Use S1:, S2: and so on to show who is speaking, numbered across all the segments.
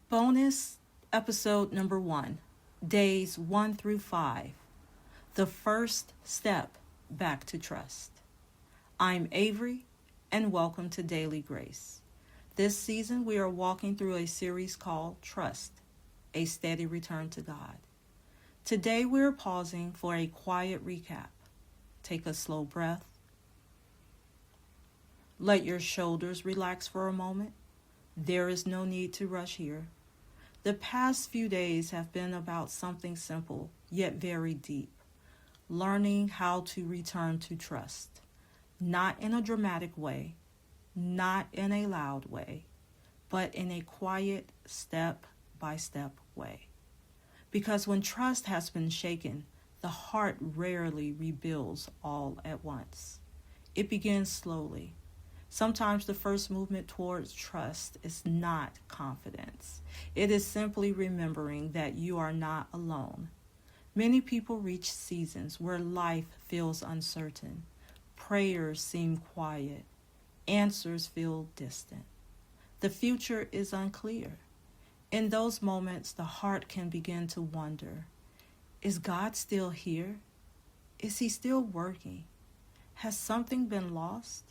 S1: Bonus episode number 1, days 1 through 5. The first step back to trust. I'm Avery, and welcome to Daily Grace. This season, we are walking through a series called Trust, a steady return to God. Today, we're pausing for a quiet recap. Take a slow breath. Let your shoulders relax for a moment. There is no need to rush here. The past few days have been about something simple, yet very deep. Learning how to return to trust. Not in a dramatic way, not in a loud way, but in a quiet, step-by-step way. Because when trust has been shaken, the heart rarely rebuilds all at once. It begins slowly. Sometimes the first movement towards trust is not confidence. It is simply remembering that you are not alone. Many people reach seasons where life feels uncertain. Prayers seem quiet. Answers feel distant. The future is unclear. In those moments, the heart can begin to wonder, is God still here? Is He still working? Has something been lost?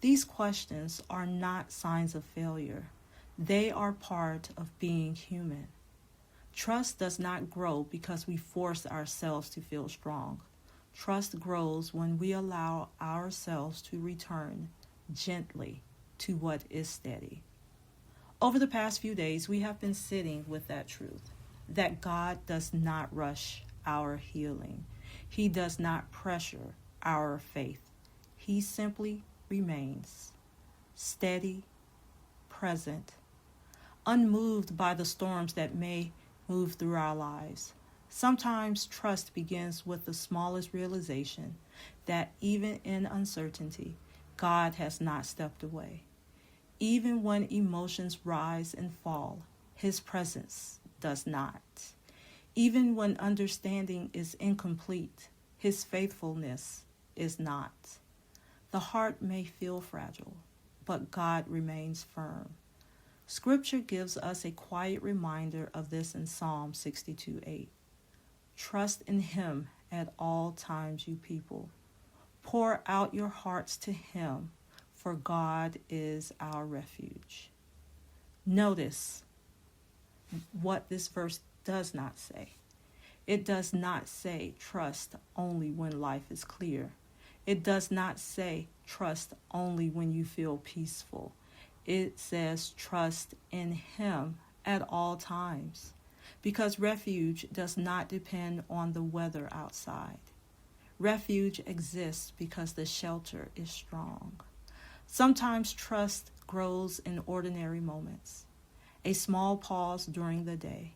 S1: These questions are not signs of failure. They are part of being human. Trust does not grow because we force ourselves to feel strong. Trust grows when we allow ourselves to return gently to what is steady. Over the past few days, we have been sitting with that truth, that God does not rush our healing. He does not pressure our faith. He simply remains steady, present, unmoved by the storms that may move through our lives. Sometimes trust begins with the smallest realization that even in uncertainty, God has not stepped away. Even when emotions rise and fall, His presence does not. Even when understanding is incomplete, His faithfulness is not. The heart may feel fragile, but God remains firm. Scripture gives us a quiet reminder of this in Psalm 62:8. Trust in Him at all times, you people. Pour out your hearts to Him, for God is our refuge. Notice what this verse does not say. It does not say trust only when life is clear. It does not say trust only when you feel peaceful. It says trust in Him at all times, because refuge does not depend on the weather outside. Refuge exists because the shelter is strong. Sometimes trust grows in ordinary moments. A small pause during the day.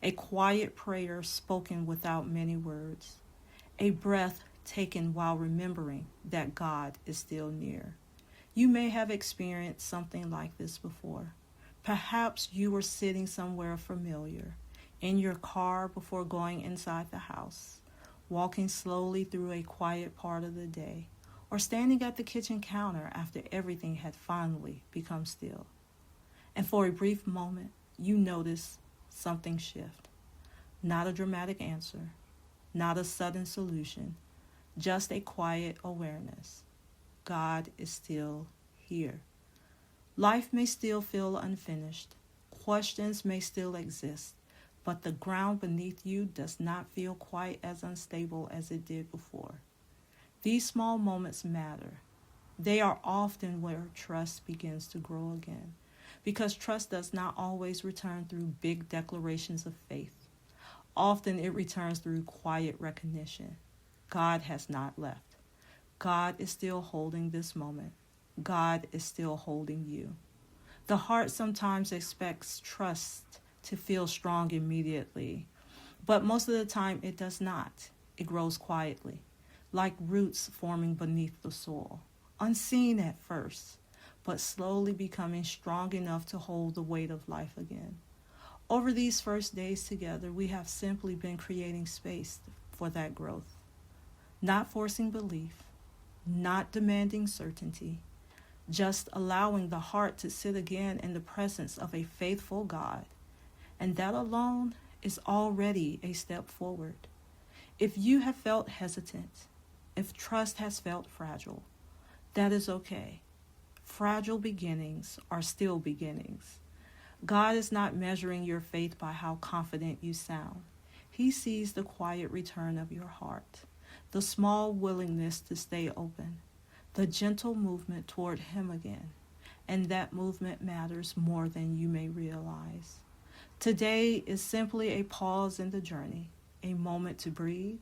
S1: A quiet prayer spoken without many words. A breath taken while remembering that God is still near. You may have experienced something like this before. Perhaps you were sitting somewhere familiar, in your car before going inside the house, walking slowly through a quiet part of the day, or standing at the kitchen counter after everything had finally become still. And for a brief moment, you notice something shift. Not a dramatic answer, not a sudden solution, just a quiet awareness. God is still here. Life may still feel unfinished. Questions may still exist, but the ground beneath you does not feel quite as unstable as it did before. These small moments matter. They are often where trust begins to grow again, because trust does not always return through big declarations of faith. Often it returns through quiet recognition. God has not left. God is still holding this moment. God is still holding you. The heart sometimes expects trust to feel strong immediately, but most of the time it does not. It grows quietly, like roots forming beneath the soil, unseen at first, but slowly becoming strong enough to hold the weight of life again. Over these first days together, we have simply been creating space for that growth. Not forcing belief, not demanding certainty, just allowing the heart to sit again in the presence of a faithful God. And that alone is already a step forward. If you have felt hesitant, if trust has felt fragile, that is okay. Fragile beginnings are still beginnings. God is not measuring your faith by how confident you sound. He sees the quiet return of your heart, the small willingness to stay open, the gentle movement toward Him again. And that movement matters more than you may realize. Today is simply a pause in the journey, a moment to breathe,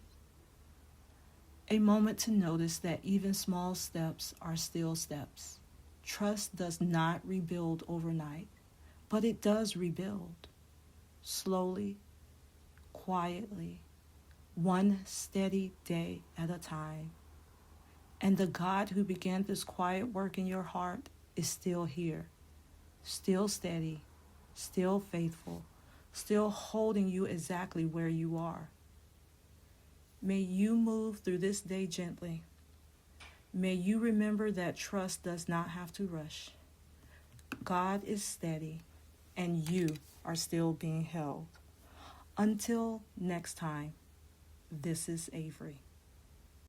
S1: a moment to notice that even small steps are still steps. Trust does not rebuild overnight, but it does rebuild. Slowly, quietly, one steady day at a time. And the God who began this quiet work in your heart is still here, still steady, still faithful, still holding you exactly where you are. May you move through this day gently. May you remember that trust does not have to rush. God is steady, and you are still being held. Until next time, this is Avery.